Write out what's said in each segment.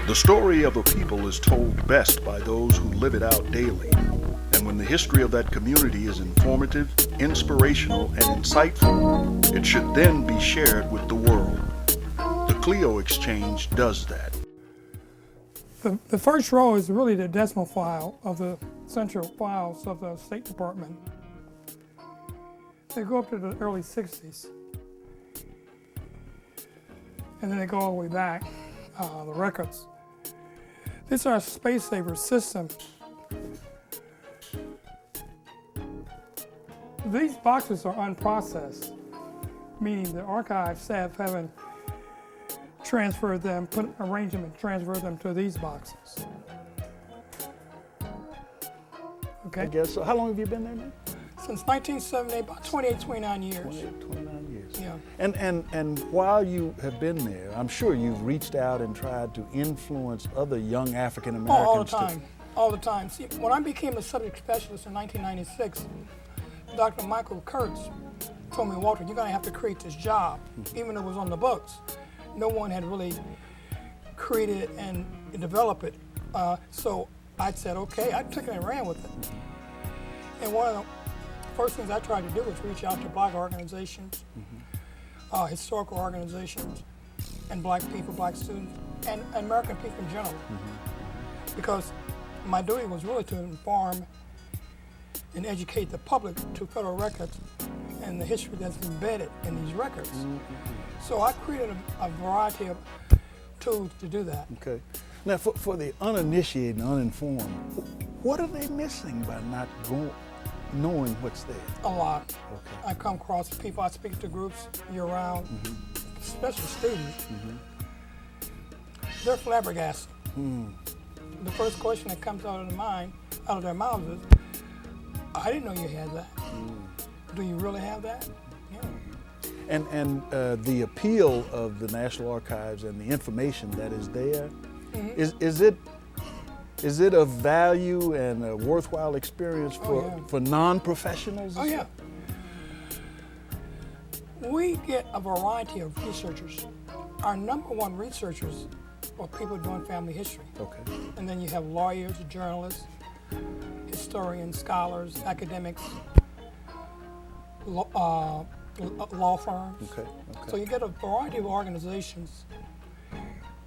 The story of a people is told best by those who live it out daily. And when the history of that community is informative, inspirational, and insightful, it should then be shared with the world. The Clio Exchange does that. The first row is really the decimal file of the central files of the State Department. They go up to the early 60s. And then they go all the way back, the records. These are space saver systems. These boxes are unprocessed, meaning the archive staff haven't transferred them, arranged them and transferred them to these boxes. Okay? I guess so. How long have you been there now? Since 1978, about 28, 29 years. 29 years. Yeah. And while you have been there, I'm sure you've reached out and tried to influence other young African Americans. All the time, all the time. See, when I became a subject specialist in 1996, Dr. Michael Kurtz told me, Walter, you're going to have to create this job, even though it was on the books. No one had really created it and developed it. So I said, okay, I took it and ran with it. And one of the first things I tried to do was reach out to black organizations, historical organizations, and black people, black students, and American people in general. Because my duty was really to inform and educate the public to federal records and the history that's embedded in these records. So I created a variety of tools to do that. Okay. Now, for the uninitiated and uninformed, what are they missing by not knowing what's there? A lot. Okay. I come across people, I speak to groups year-round, especially students. They're flabbergasted. The first question that comes out of their mouths is, I didn't know you had that. Do you really have that? Yeah. And the appeal of the National Archives and the information that is there, is it of value and a worthwhile experience for non-professionals? Oh, yeah. We get a variety of researchers. Our number one researchers are people doing family history. Okay. And then you have lawyers, journalists, historians, scholars, academics, law firms. Okay. So you get a variety of organizations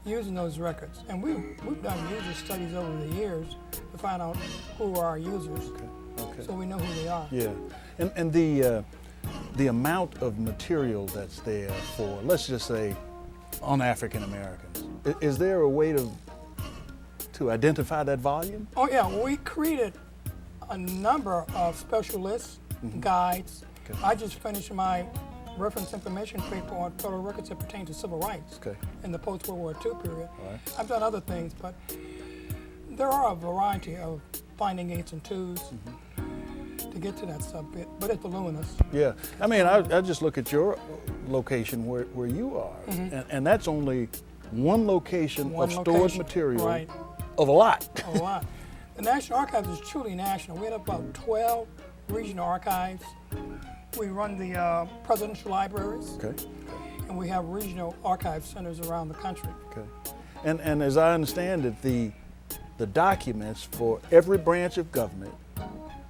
using those records. And we've done user studies over the years to find out who are our users. Okay. So we know who they are. Yeah. And the amount of material that's there for, let's just say, un-African Americans, is there a way to identify that volume? Oh yeah, we created a number of special lists, guides. Okay. I just finished my reference information paper on federal records that pertain to civil rights in the post-World War II period. Right. I've done other things, but there are a variety of finding aids and tools to get to that stuff, but it's voluminous. Yeah, I mean, I just look at your location where you are, and that's only one location of stored material of a lot. A lot. The National Archives is truly national. We have about 12 regional archives. We run the presidential libraries, and we have regional archive centers around the country. Okay. And as I understand it, the documents for every branch of government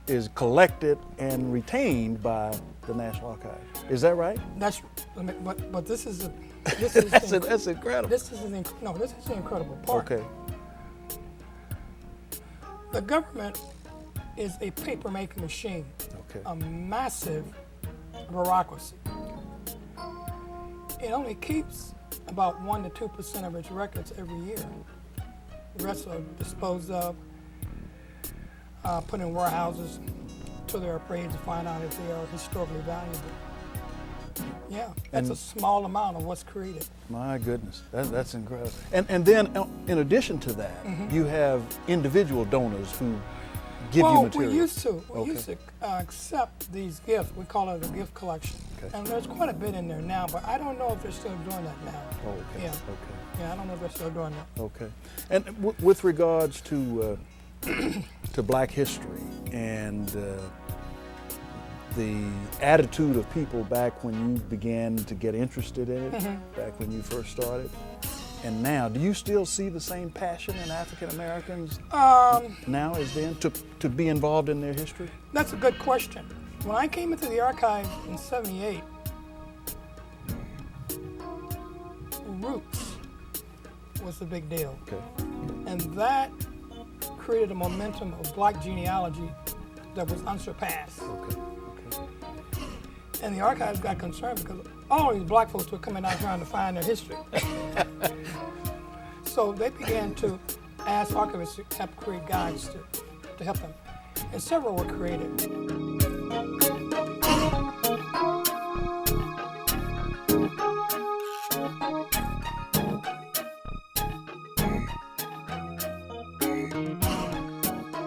is collected and retained by the National Archives. Is that right? That's, but this is that's incredible. This is the incredible part. Okay. The government is a paper-making machine, a massive bureaucracy. It only keeps about 1% to 2% of its records every year. The rest are disposed of, put in warehouses till they're appraised to find out if they are historically valuable. Yeah, that's a small amount of what's created. My goodness, that's incredible. And then in addition to that, you have individual donors who give you material. We used to accept these gifts. We call it a gift collection. And there's quite a bit in there now, but I don't know if they're still doing that now. Oh, okay. Yeah. Okay. Yeah, I don't know if they're still doing that. Okay. And with regards to to Black history and the attitude of people back when you began to get interested in it, back when you first started, and now, do you still see the same passion in African Americans now as then to be involved in their history? That's a good question. When I came into the archives in '78, roots was the big deal. Okay. And that created a momentum of black genealogy that was unsurpassed. Okay. And the archives got concerned because all these black folks were coming out trying to find their history. So they began to ask archivists to help create guides to help them. And several were created.